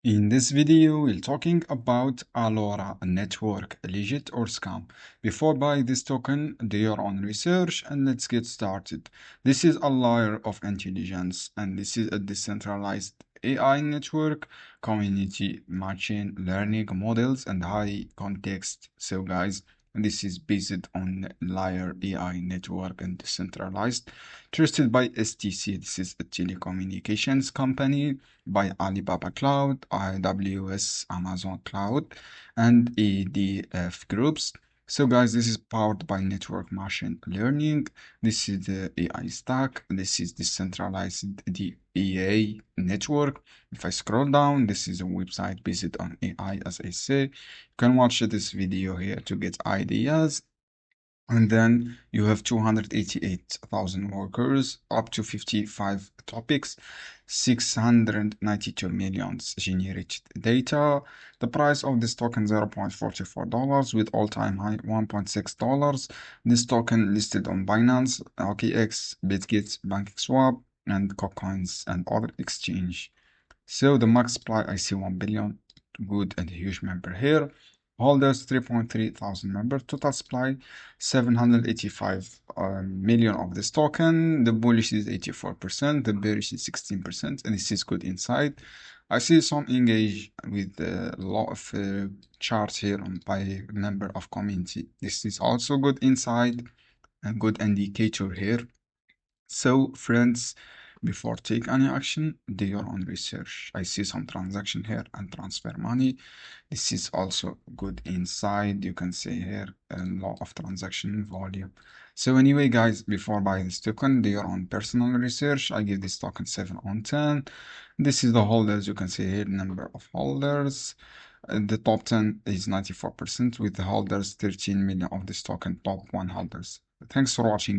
In this video, we're talking about Allora, a network, legit or scam. Before buying this token, do your own research and let's get started. This is a layer of intelligence and this is a decentralized AI network, community machine learning models and high context. So guys, this is based on layer AI network and decentralized, trusted by STC. This is a telecommunications company by Alibaba Cloud, AWS, Amazon Cloud, and EDF groups. So guys, this is powered by network machine learning. This is the AI stack. This is decentralized DEA network. If I scroll down, this is a website based on AI, as I say. You can watch this video here to get ideas. And then you have 288,000 workers, up to 55 topics, 692 millions generated data. The price of this token $0.44 with all-time high $1.6. This token listed on Binance, OKX, BitGet, BankedSwap, and KuCoins and other exchange. So the max supply, I see 1 billion, good and huge member here. Holders 3.3 thousand members. Total supply 785 million of this token. The bullish is 84%, the bearish is 16%, and this is good inside. I see some engage with a lot of charts here on by member of community. This is also good inside, a good indicator here. So, friends, before take any action, do your own research. I see some transaction here and transfer money. This is also good inside. You can see here a lot of transaction volume. So anyway, guys, before buying this token, do your own personal research. I give this token 7 on 10. This is the holders. You can see here number of holders. The top 10 is 94% with the holders 13 million of this token, top 1 holders. Thanks for watching this.